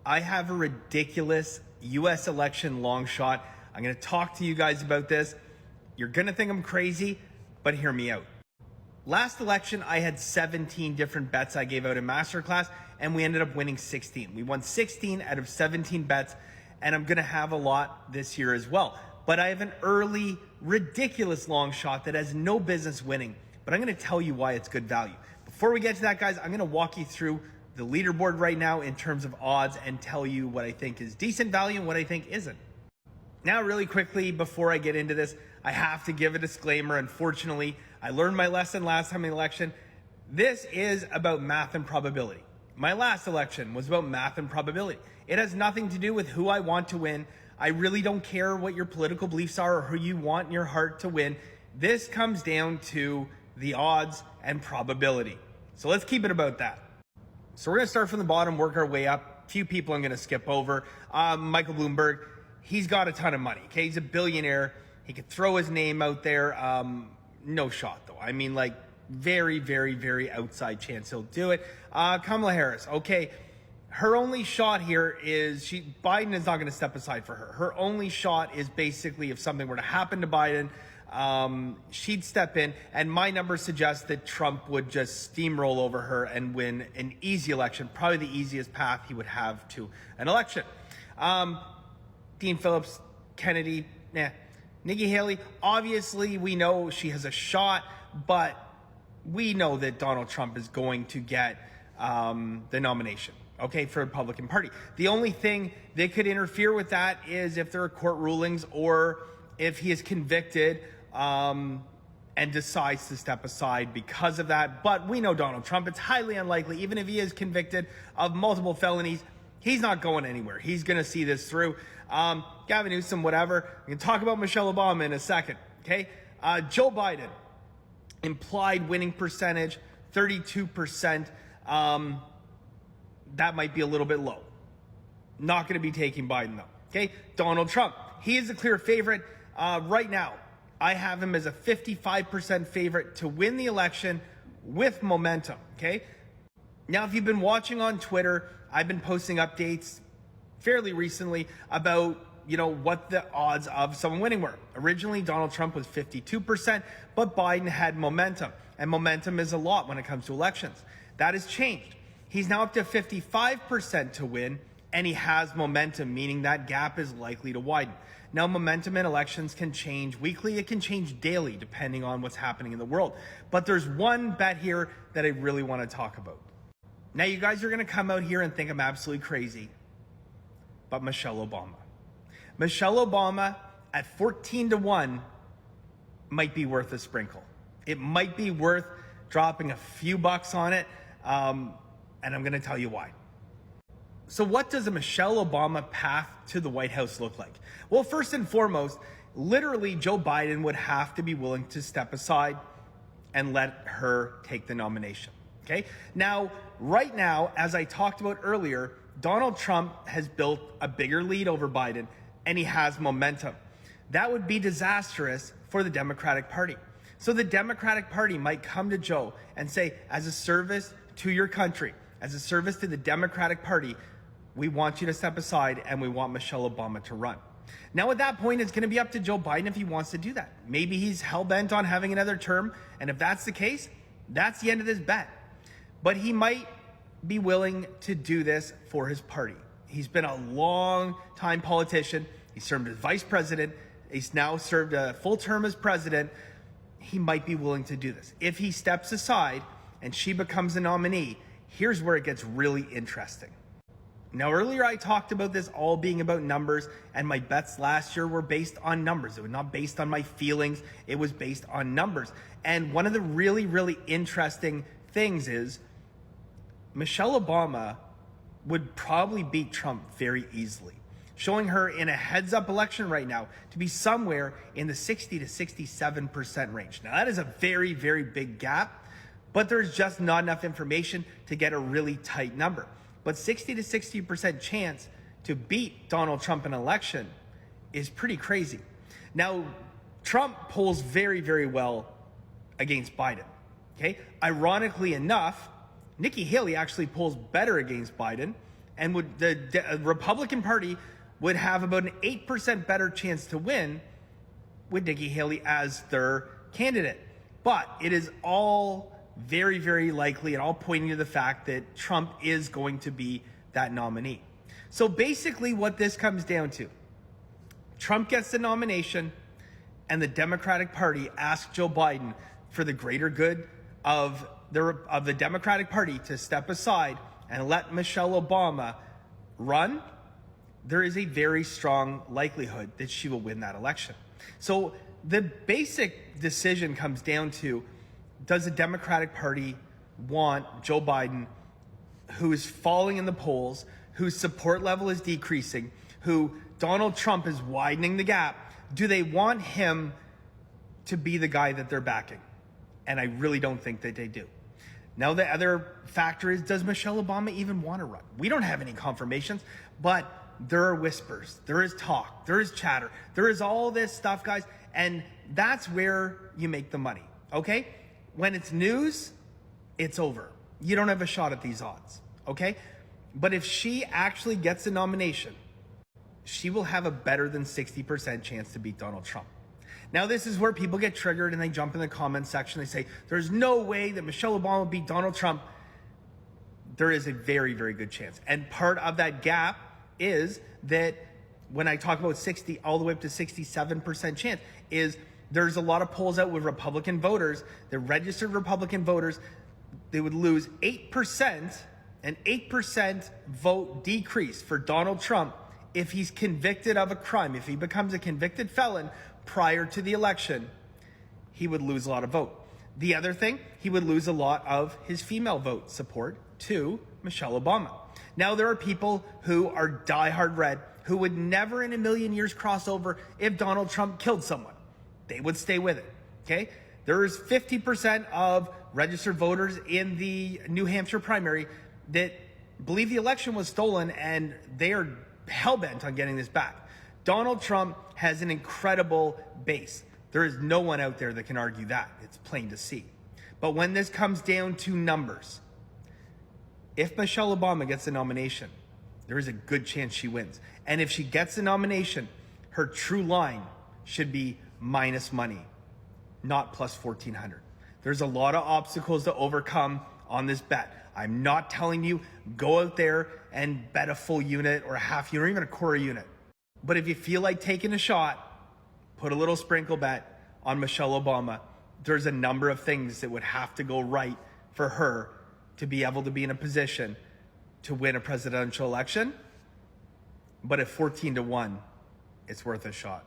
I have a ridiculous US election long shot. I'm going to talk to you guys about this. You're going to think I'm crazy, but hear me out. Last election, I had 17 different bets I gave out in Masterclass, and we ended up winning 16. We won 16 out of 17 bets, and I'm going to have a lot this year as well. But I have an early, ridiculous long shot that has no business winning, but I'm going to tell you why it's good value. Before we get to that, guys, I'm going to walk you through the leaderboard right now in terms of odds and tell you what I think is decent value and what I think isn't. Now, really quickly, before I get into this, I have to give a disclaimer. Unfortunately, I learned my lesson last time in the election. This is about math and probability. My last election was about math and probability. It has nothing to do with who I want to win. I really don't care what your political beliefs are or who you want in your heart to win. This comes down to the odds and probability. So let's keep it about that. So we're going to start from the bottom, work our way up. A few people I'm going to skip over. Michael Bloomberg, he's got a ton of money. Okay, he's a billionaire. He could throw his name out there. No shot, though. I mean, like, very, very, very outside chance he'll do it. Kamala Harris, okay. Her only shot here is Biden is not going to step aside for her. Her only shot is basically if something were to happen to Biden, she'd step in, and my numbers suggest that Trump would just steamroll over her and win an easy election, probably the easiest path he would have to an election. Dean Phillips, Kennedy, Nikki Haley, obviously we know she has a shot, but we know that Donald Trump is going to get the nomination, okay, for the Republican Party. The only thing that could interfere with that is if there are court rulings or if he is convicted and decides to step aside because of that. But we know Donald Trump. It's highly unlikely, even if he is convicted of multiple felonies, he's not going anywhere. He's going to see this through. Gavin Newsom, whatever. We can talk about Michelle Obama in a second, okay? Joe Biden, implied winning percentage, 32%. That might be a little bit low. Not going to be taking Biden, though, okay? Donald Trump, he is a clear favorite. Right now, I have him as a 55% favorite to win the election with momentum, okay? Now, if you've been watching on Twitter, I've been posting updates fairly recently about, what the odds of someone winning were. Originally, Donald Trump was 52%, but Biden had momentum, and momentum is a lot when it comes to elections. That has changed. He's now up to 55% to win, and he has momentum, meaning that gap is likely to widen. Now, momentum in elections can change weekly. It can change daily, depending on what's happening in the world. But there's one bet here that I really want to talk about. Now, you guys are going to come out here and think I'm absolutely crazy, but Michelle Obama. Michelle Obama at 14-1 might be worth a sprinkle. It might be worth dropping a few bucks on it, and I'm going to tell you why. So what does a Michelle Obama path to the White House look like? Well, first and foremost, literally Joe Biden would have to be willing to step aside and let her take the nomination. Okay. Now, right now, as I talked about earlier, Donald Trump has built a bigger lead over Biden, and he has momentum. That would be disastrous for the Democratic Party. So the Democratic Party might come to Joe and say, as a service to your country, as a service to the Democratic Party, we want you to step aside and we want Michelle Obama to run. Now, at that point, it's going to be up to Joe Biden if he wants to do that. Maybe he's hell-bent on having another term, and if that's the case, that's the end of this bet. But he might be willing to do this for his party. He's been a long-time politician. He served as vice president. He's now served a full term as president. He might be willing to do this. If he steps aside and she becomes a nominee, here's where it gets really interesting. Now, earlier I talked about this all being about numbers, and my bets last year were based on numbers. It was not based on my feelings. It was based on numbers. And one of the really, really interesting things is Michelle Obama would probably beat Trump very easily, showing her in a heads-up election right now to be somewhere in the 60 to 67% range. Now, that is a very, very big gap, but there's just not enough information to get a really tight number. But 60 to 60% chance to beat Donald Trump in an election is pretty crazy. Now, Trump polls very, very well against Biden. Okay. Ironically enough, Nikki Haley actually polls better against Biden, and the Republican Party would have about an 8% better chance to win with Nikki Haley as their candidate. But it is all very, very likely and all pointing to the fact that Trump is going to be that nominee. So basically what this comes down to, Trump gets the nomination and the Democratic Party asks Joe Biden, for the greater good of the Democratic Party, to step aside and let Michelle Obama run. There is a very strong likelihood that she will win that election. So the basic decision comes down to, does the Democratic Party want Joe Biden, who is falling in the polls, whose support level is decreasing, who Donald Trump is widening the gap? Do they want him to be the guy that they're backing? And I really don't think that they do. Now, the other factor is, does Michelle Obama even want to run? We don't have any confirmations, but there are whispers, there is talk, there is chatter, there is all this stuff, guys, and that's where you make the money, okay? When it's news, it's over. You don't have a shot at these odds, okay? But if she actually gets a nomination, she will have a better than 60% chance to beat Donald Trump. Now, this is where people get triggered and they jump in the comments section. They say, there's no way that Michelle Obama will beat Donald Trump. There is a very, very good chance. And part of that gap is that when I talk about 60 all the way up to 67% chance, is there's a lot of polls out with Republican voters, the registered Republican voters, they would lose 8%, an 8% vote decrease for Donald Trump if he's convicted of a crime. If he becomes a convicted felon prior to the election, he would lose a lot of vote. The other thing, he would lose a lot of his female vote support to Michelle Obama. Now, there are people who are diehard red who would never in a million years cross over if Donald Trump killed someone. They would stay with it, okay? There is 50% of registered voters in the New Hampshire primary that believe the election was stolen, and they are hell-bent on getting this back. Donald Trump has an incredible base. There is no one out there that can argue that. It's plain to see. But when this comes down to numbers, if Michelle Obama gets the nomination, there is a good chance she wins. And if she gets the nomination, her true line should be minus money, not plus 1,400. There's a lot of obstacles to overcome on this bet. I'm not telling you go out there and bet a full unit or a half unit or even a quarter unit. But if you feel like taking a shot, put a little sprinkle bet on Michelle Obama. There's a number of things that would have to go right for her to be able to be in a position to win a presidential election. But at 14-1, it's worth a shot.